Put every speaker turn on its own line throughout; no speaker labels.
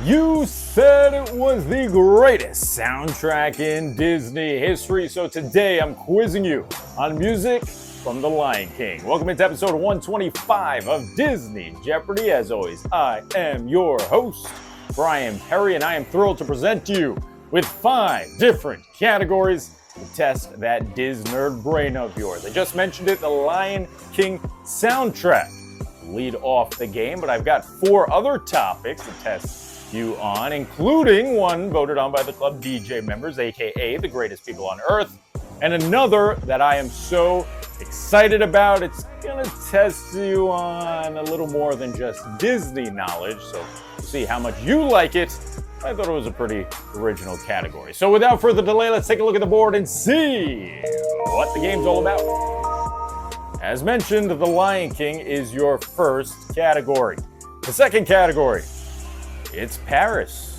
You said it was the greatest soundtrack in Disney history, so today I'm quizzing you on music from The Lion King. Welcome into episode 125 of Disney Jeopardy. As always, I am your host, Bryan Perri, and I am thrilled to present to you with 5 different categories to test that Disnerd brain of yours. I just mentioned it, The Lion King soundtrack. Lead off the game, but I've got 4 other topics to test you on, including one voted on by the club DJ members, aka the greatest people on earth, and another that I am so excited about. It's gonna test you on a little more than just Disney knowledge, so we'll see how much you like it. I thought it was a pretty original category. So without further delay, let's take a look at the board and see what the game's all about. As mentioned, The Lion King is your first category. The second category, it's Paris.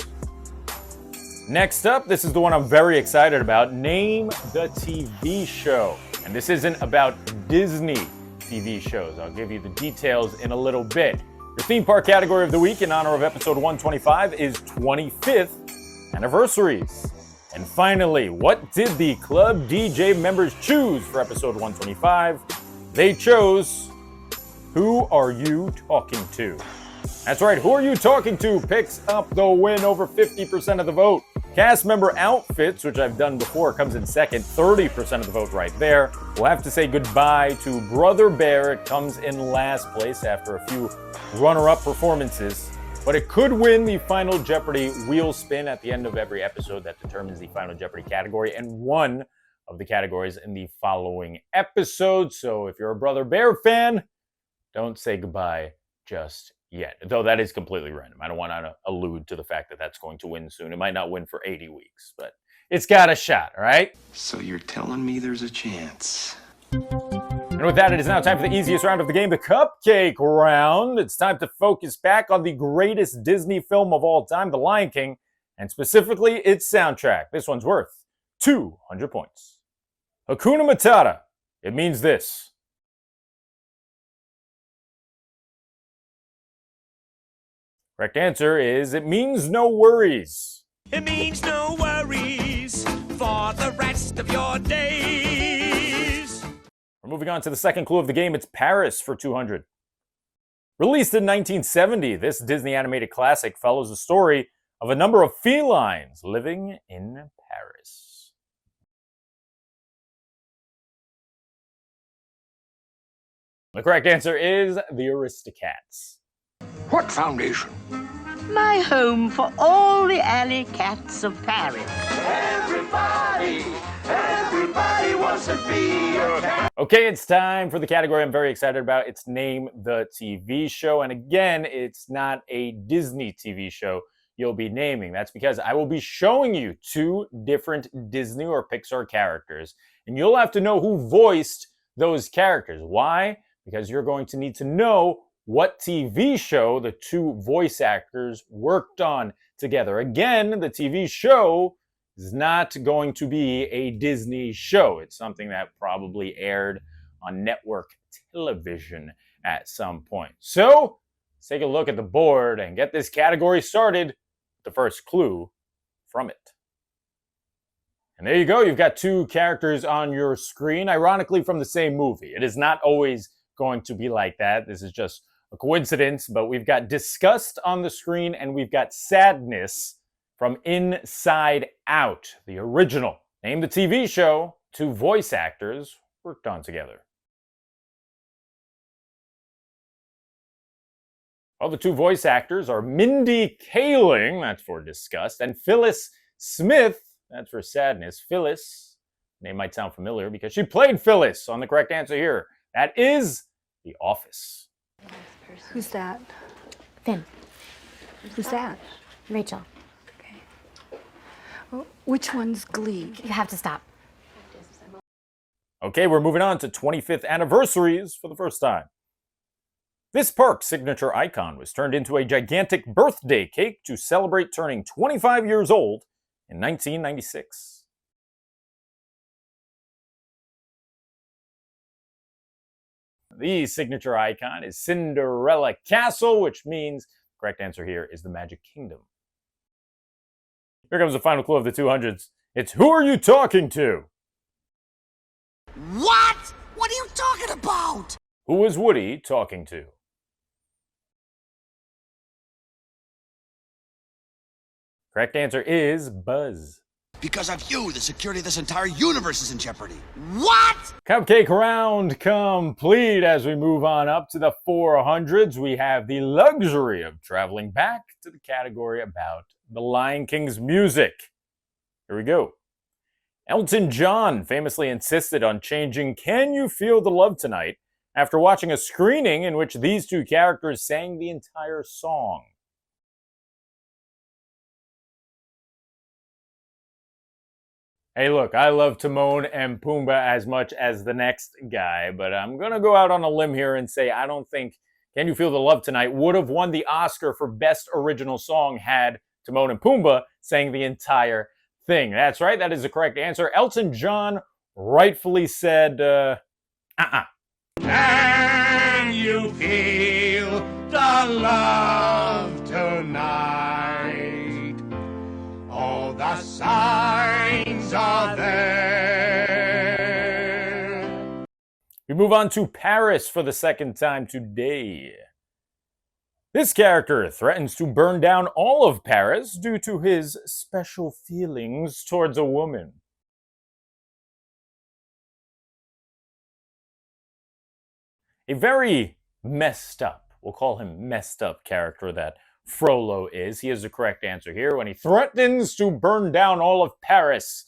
Next up, this is the one I'm very excited about. Name the TV show. And this isn't about Disney TV shows. I'll give you the details in a little bit. Your theme park category of the week in honor of episode 125 is 25th Anniversaries. And finally, what did the club DJ members choose for episode 125? They chose Who Are You Talking To? That's right, Who Are You Talking To picks up the win, over 50% of the vote. Cast member outfits, which I've done before, comes in second, 30% of the vote right there. We'll have to say goodbye to Brother Bear. It comes in last place after a few runner-up performances. But it could win the Final Jeopardy wheel spin at the end of every episode that determines the Final Jeopardy category and one of the categories in the following episode. So if you're a Brother Bear fan, don't say goodbye just yet, though that is completely random. I don't want to allude to the fact that that's going to win soon. It might not win for 80 weeks, but it's got a shot, all right?
So you're telling me there's a chance?
And with that, it is now time for the easiest round of the game, the cupcake round. It's time to focus back on the greatest Disney film of all time, The Lion King, and specifically its soundtrack. This one's worth 200 points. Hakuna Matata. It means this. Correct answer is it means no worries.
It means no worries for the rest of your days.
We're moving on to the second clue of the game. It's Paris for 200. Released in 1970, this Disney animated classic follows the story of a number of felines living in Paris. The correct answer is the Aristocats.
What foundation?
My home for all the alley cats of Paris.
Everybody wants to be a cat.
Okay, it's time for the category I'm very excited about. It's Name the TV Show. And again, it's not a Disney TV show you'll be naming. That's because I will be showing you 2 different Disney or Pixar characters, and you'll have to know who voiced those characters. Why? Because you're going to need to know what TV show the 2 voice actors worked on together. Again, the TV show is not going to be a Disney show. It's something that probably aired on network television at some point. So, let's take a look at the board and get this category started. The first clue from it. And there you go. You've got 2 characters on your screen, ironically from the same movie. It is not always going to be like that. This is just a coincidence, but we've got Disgust on the screen and we've got Sadness from Inside Out, the original. Name the TV show 2 voice actors worked on together. Well, the 2 voice actors are Mindy Kaling, that's for Disgust, and Phyllis Smith, that's for Sadness. Phyllis, name might sound familiar because she played Phyllis on the correct answer here. That is The Office.
Who's that?
Finn.
Who's that?
Rachel.
Okay. Well, which one's Glee?
You have to stop.
Okay, we're moving on to 25th Anniversaries for the first time. This park's signature icon was turned into a gigantic birthday cake to celebrate turning 25 years old in 1996. The signature icon is Cinderella Castle, which means the correct answer here is the Magic Kingdom. Here comes the final clue of the 200s. It's who are you talking to?
What? What are you talking about?
Who was Woody talking to? Correct answer is Buzz.
Because of you, the security of this entire universe is in jeopardy. What?
Cupcake round complete. As we move on up to the 400s, we have the luxury of traveling back to the category about the Lion King's music. Here we go. Elton John famously insisted on changing Can You Feel the Love Tonight after watching a screening in which these two characters sang the entire song. Hey, look, I love Timon and Pumbaa as much as the next guy, but I'm going to go out on a limb here and say I don't think Can You Feel the Love Tonight would have won the Oscar for Best Original Song had Timon and Pumbaa sang the entire thing. That's right, that is the correct answer. Elton John rightfully said,
Can you feel the love tonight? All the signs are there.
We move on to Paris for the second time today. This character threatens to burn down all of Paris due to his special feelings towards a woman. A very messed up, we'll call him messed up character that Frollo is. He is the correct answer here when he threatens to burn down all of Paris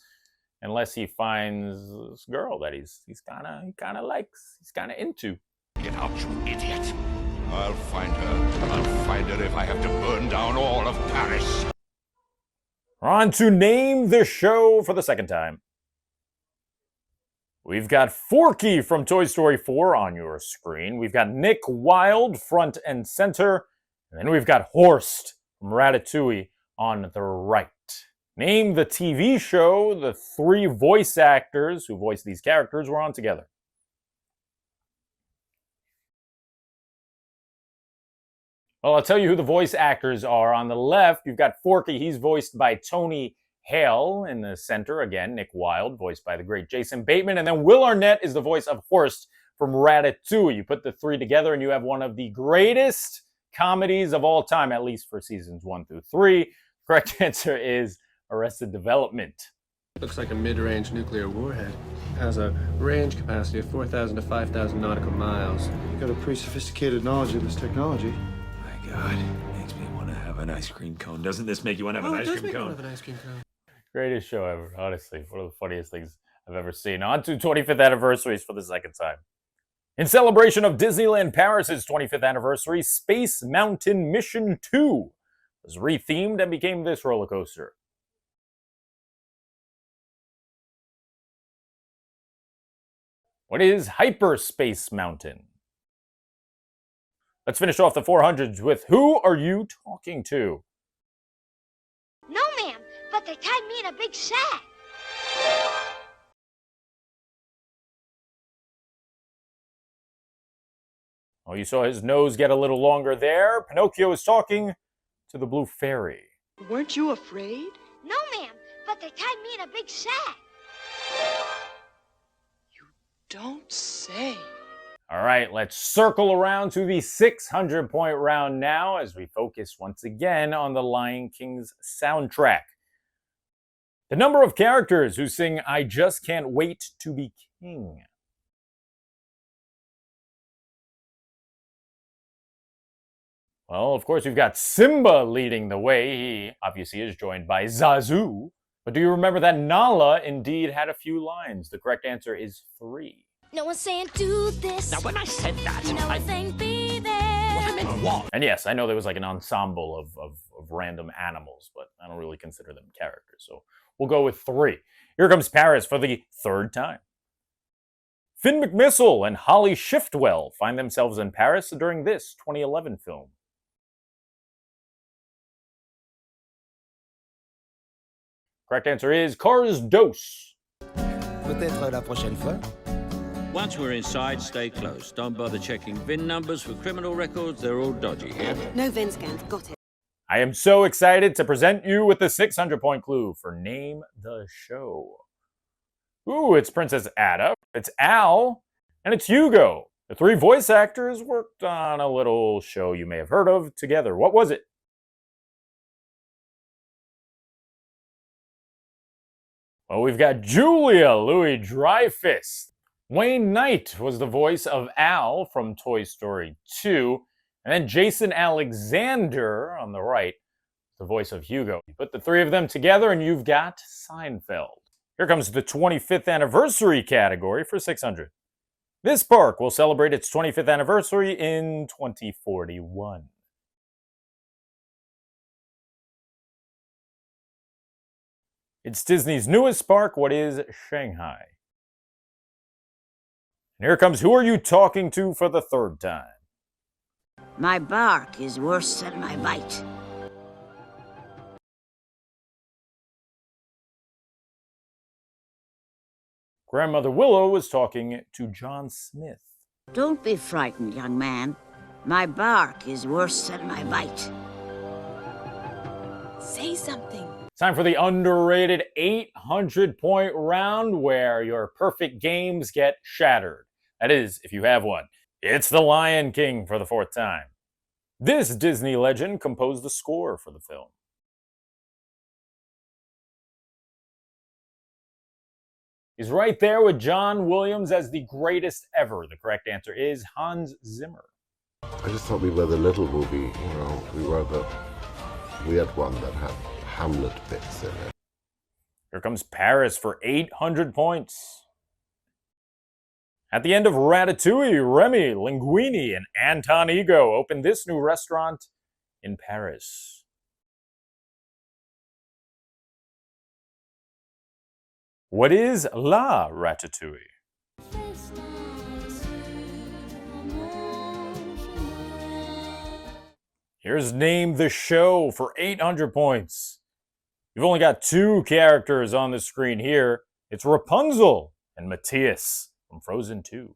unless he finds this girl that he kind of likes, he's kind of into.
Get out, you idiot. I'll find her. I'll find her if I have to burn down all of Paris.
We're on to Name the Show for the second time. We've got Forky from Toy Story 4 on your screen. We've got Nick Wilde front and center. And then we've got Horst from Ratatouille on the right. Name the TV show the three voice actors who voiced these characters were on together. Well, I'll tell you who the voice actors are. On the left, you've got Forky. He's voiced by Tony Hale. In the center, again, Nick Wilde, voiced by the great Jason Bateman. And then Will Arnett is the voice of Horst from Ratatouille. You put the three together and you have one of the greatest comedies of all time, at least for seasons 1 through 3. Correct answer is Arrested Development.
Looks like a mid-range nuclear warhead. Has a range capacity of 4,000 to 5,000 nautical miles.
You got a pretty sophisticated knowledge of this technology.
My God, makes me want to have an ice cream cone. Doesn't this make you want to have an ice cream cone?
Have an ice cream cone.
Greatest show ever, honestly. One of the funniest things I've ever seen. On to 25th anniversaries for the second time. In celebration of Disneyland Paris' 25th anniversary, Space Mountain Mission 2 was rethemed and became this roller coaster. What is Hyperspace Mountain? Let's finish off the 400s with Who Are You Talking To?
No, ma'am, but they tied me in a big sack.
Oh, you saw his nose get a little longer there. Pinocchio is talking to the Blue Fairy.
Weren't you afraid?
No, ma'am, but they tied me in a big sack.
Don't say.
All right, let's circle around to the 600-point round now as we focus once again on the Lion King's soundtrack. The number of characters who sing I Just Can't Wait to Be King. Well, of course, we've got Simba leading the way. He obviously is joined by Zazu. But do you remember that Nala indeed had a few lines? The correct answer is 3.
No one's saying do this.
Now, when I said that,
No one's saying be there.
I meant what?
And yes, I know there was like an ensemble of random animals, but I don't really consider them characters. So we'll go with 3. Here comes Paris for the third time. Finn McMissile and Holly Shiftwell find themselves in Paris during this 2011 film. Correct answer is Cars Dos.
Peut-être la prochaine fois.
Once we're inside, stay close. Don't bother checking VIN numbers for criminal records. They're all dodgy here.
No VIN scans. Got it.
I am so excited to present you with the 600-point clue for Name the Show. Ooh, it's Princess Ada, it's Al, and it's Hugo. The three voice actors worked on a little show you may have heard of together. What was it? Well, we've got Julia Louis-Dreyfus. Wayne Knight was the voice of Al from Toy Story 2. And then Jason Alexander on the right, the voice of Hugo. You put the three of them together and you've got Seinfeld. Here comes the 25th anniversary category for 600. This park will celebrate its 25th anniversary in 2041. It's Disney's newest park. What is Shanghai? And here comes Who Are You Talking To for the third time.
My bark is worse than my bite.
Grandmother Willow was talking to John Smith.
Don't be frightened, young man. My bark is worse than my bite.
Say something.
Time for the underrated 800-point round where your perfect games get shattered. That is, if you have one. It's The Lion King for the fourth time. This Disney legend composed the score for the film. He's right there with John Williams as the greatest ever. The correct answer is Hans Zimmer.
I just thought we were the little movie, we were the weird one that had Hamlet bits in it.
Here comes Paris for 800 points. At the end of Ratatouille, Remy, Linguini, and Anton Ego opened this new restaurant in Paris. What is La Ratatouille? Here's Name the Show for 800 points. You've only got two characters on the screen here. It's Rapunzel and Matthias from Frozen 2.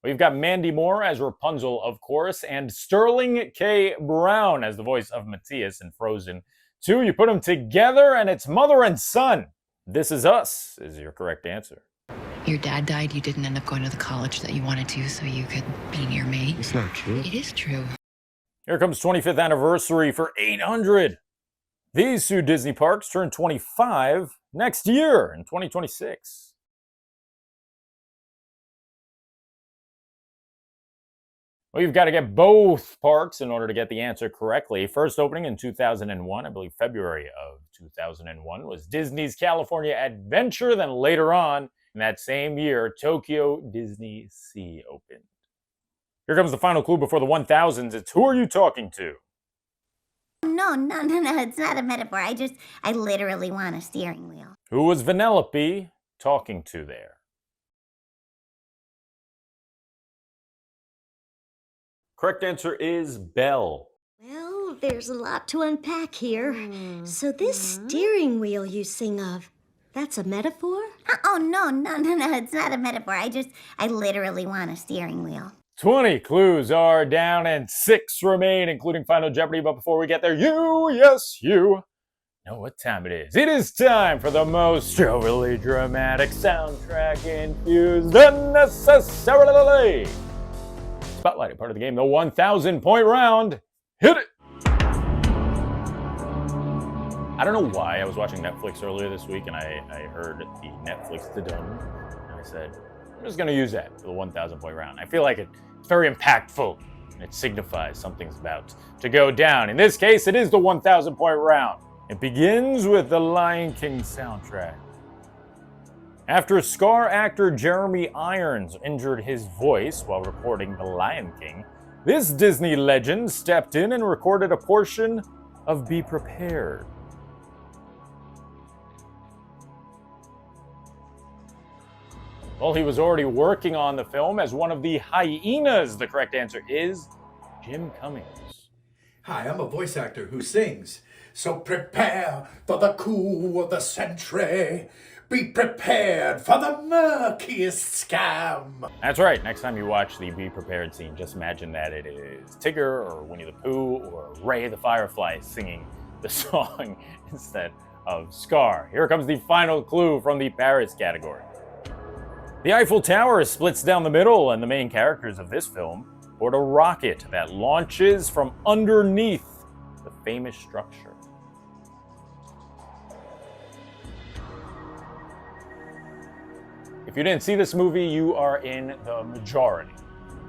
We've got Mandy Moore as Rapunzel, of course, and Sterling K. Brown as the voice of Matthias in Frozen 2. You put them together and it's mother and son. This Is Us is your correct answer.
Your dad died, you didn't end up going to the college that you wanted to so you could be near me.
It's not true.
It is true.
Here comes 25th anniversary for 800. These two Disney parks turn 25 next year in 2026. Well, you've got to get both parks in order to get the answer correctly. First opening in 2001, I believe February of 2001, was Disney's California Adventure. Then later on in that same year, Tokyo Disney Sea opened. Here comes the final clue before the 1000s. It's Who Are You Talking To?
No, it's not a metaphor. I literally want a steering wheel.
Who was Vanellope talking to there? Correct answer is Belle.
Well, there's a lot to unpack here. So this steering wheel you sing of, that's a metaphor?
Oh, no, it's not a metaphor. I literally want a steering wheel.
20 clues are down and 6 remain, including Final Jeopardy. But before we get there, you know what time it is. It is time for the most overly dramatic soundtrack infused unnecessarily spotlighted part of the game, the 1,000-point round. Hit it! I don't know why I was watching Netflix earlier this week and I heard the Netflix da-dum, and I said, I'm just going to use that for the 1,000-point round. I feel like it's very impactful and it signifies something's about to go down. In this case, it is the 1,000-point round. It begins with the Lion King soundtrack. After Scar actor Jeremy Irons injured his voice while recording The Lion King, this Disney legend stepped in and recorded a portion of Be Prepared. Well, he was already working on the film as one of the hyenas. The correct answer is Jim Cummings.
Hi, I'm a voice actor who sings. So prepare for the coup of the century. Be prepared for the murkiest scam.
That's right. Next time you watch the Be Prepared scene, just imagine that it is Tigger or Winnie the Pooh or Ray the Firefly singing the song instead of Scar. Here comes the final clue from the Paris category. The Eiffel Tower splits down the middle, and the main characters of this film board a rocket that launches from underneath the famous structure. If you didn't see this movie, you are in the majority.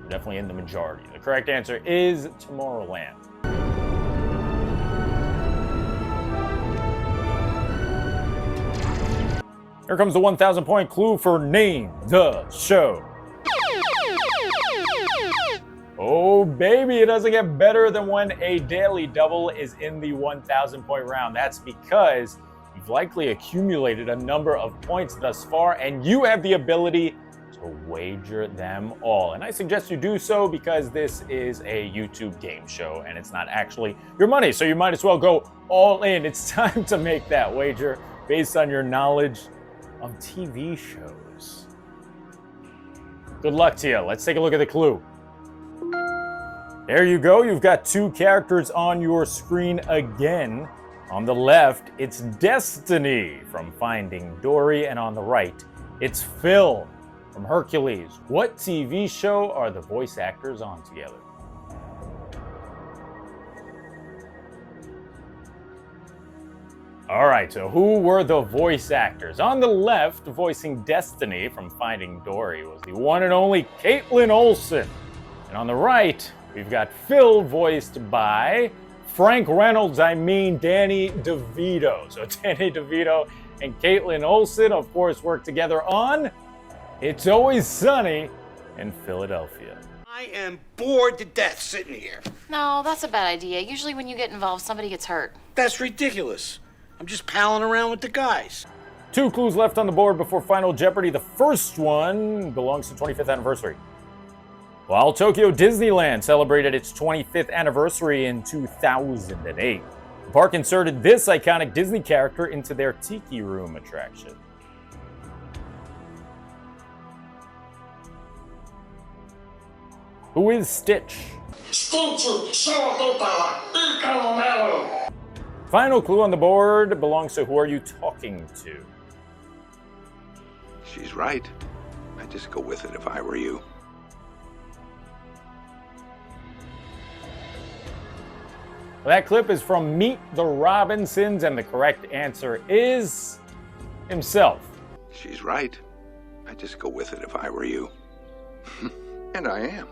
You're definitely in the majority. The correct answer is Tomorrowland. Here comes the 1,000-point clue for Name the Show. Oh, baby, it doesn't get better than when a daily double is in the 1,000-point round. That's because you've likely accumulated a number of points thus far, and you have the ability to wager them all. And I suggest you do so because this is a YouTube game show, and it's not actually your money, so you might as well go all in. It's time to make that wager based on your knowledge of TV shows. Good luck to you. Let's take a look at the clue. There you go. You've got two characters on your screen again. On the left, it's Destiny from Finding Dory, and on the right, it's Phil from Hercules. What TV show are the voice actors on together? All right, so who were the voice actors? On the left, voicing Destiny from Finding Dory was the one and only Caitlin Olsen. And on the right, we've got Phil voiced by Frank Reynolds, Danny DeVito. So Danny DeVito and Caitlin Olsen, of course, work together on It's Always Sunny in Philadelphia.
I am bored to death sitting here.
No, that's a bad idea. Usually when you get involved, somebody gets hurt.
That's ridiculous. I'm just palling around with the guys.
Two clues left on the board before Final Jeopardy. The first one belongs to 25th anniversary. While Tokyo Disneyland celebrated its 25th anniversary in 2008, the park inserted this iconic Disney character into their Tiki Room attraction. Who is Stitch? Final clue on the board belongs to Who Are You Talking To?
She's right. I'd just go with it if I were you.
That clip is from Meet the Robinsons, and the correct answer is himself.
She's right. I'd just go with it if I were you. And I am.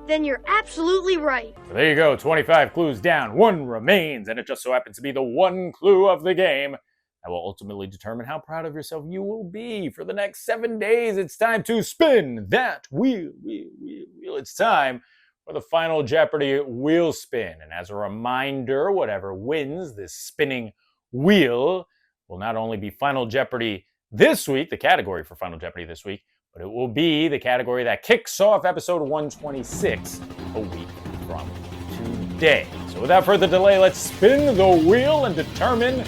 Then you're absolutely right.
So there you go, 25 clues down, one remains, and it just so happens to be the one clue of the game that will ultimately determine how proud of yourself you will be for the next 7 days. It's time to spin that wheel. It's time for the Final Jeopardy wheel spin. And as a reminder, whatever wins this spinning wheel will not only be Final Jeopardy this week, the category for Final Jeopardy this week, but it will be the category that kicks off episode 126 a week from today. So without further delay, let's spin the wheel and determine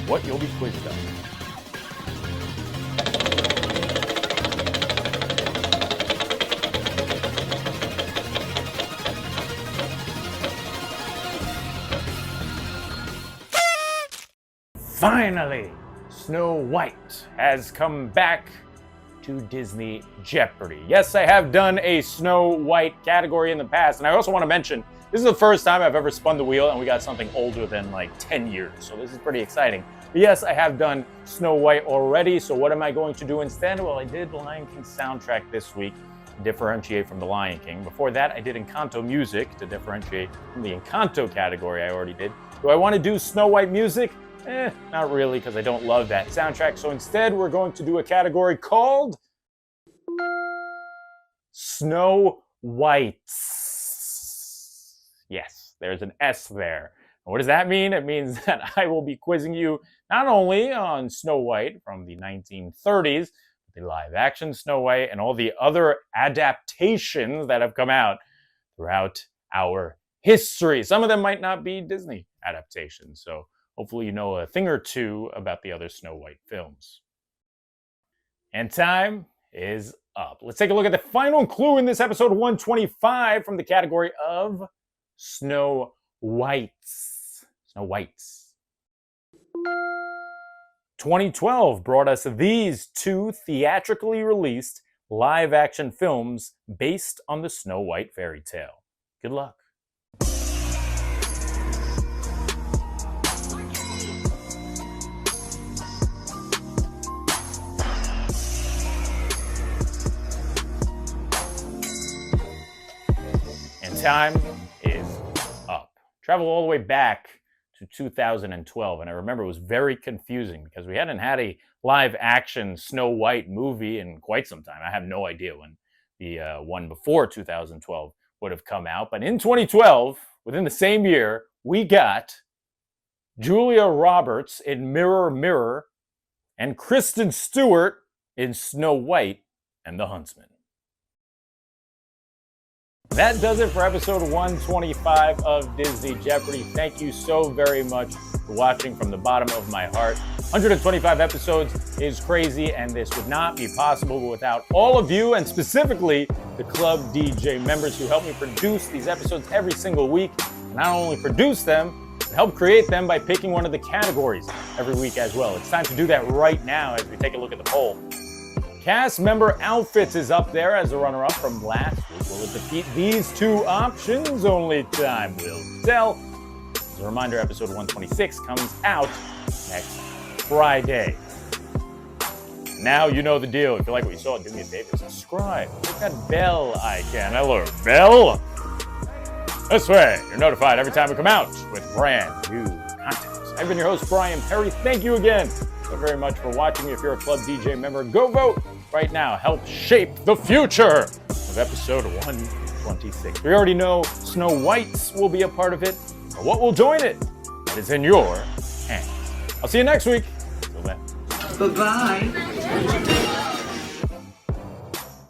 what you'll be quizzed on. Finally, Snow White has come back to Disney Jeopardy. Yes, I have done a Snow White category in the past, and I also want to mention, this is the first time I've ever spun the wheel, and we got something older than like 10 years, so this is pretty exciting. But yes, I have done Snow White already, so what am I going to do instead? Well, I did Lion King soundtrack this week to differentiate from the Lion King. Before that, I did Encanto music to differentiate from the Encanto category I already did. Do I want to do Snow White music? Not really, because I don't love that soundtrack. So instead, we're going to do a category called Snow Whites. Yes, there's an S there. And what does that mean? It means that I will be quizzing you not only on Snow White from the 1930s, but the live-action Snow White and all the other adaptations that have come out throughout our history. Some of them might not be Disney adaptations, so hopefully you know a thing or two about the other Snow White films. And time is up. Let's take a look at the final clue in this episode 125 from the category of Snow Whites. Snow Whites. 2012 brought us these two theatrically released live-action films based on the Snow White fairy tale. Good luck. And time is up. Travel all the way back to 2012, and I remember it was very confusing because we hadn't had a live-action Snow White movie in quite some time. I have no idea when the one before 2012 would have come out, but in 2012, within the same year, we got Julia Roberts in Mirror, Mirror and Kristen Stewart in Snow White and the Huntsman. That does it for episode 125 of Disney Jeopardy. Thank you so very much for watching from the bottom of my heart. 125 episodes is crazy, and this would not be possible without all of you, and specifically the Club DJ members who help me produce these episodes every single week. And not only produce them, but help create them by picking one of the categories every week as well. It's time to do that right now as we take a look at the poll. Cast member outfits is up there as a runner-up from last week. Will it defeat these two options? Only time will tell. As a reminder, episode 126 comes out next Friday. Now you know the deal. If you like what you saw, do me a favor, subscribe. Hit that bell icon. Hello, bell. This way, you're notified every time we come out with brand new content. I've been your host, Bryan Perri. Thank you again so very much for watching. If you're a Club DJ member, go vote right now. Help shape the future of episode 126. We already know Snow White's will be a part of it, but what will join it? That is in your hands. I'll see you next week. Until then.
Bye-bye.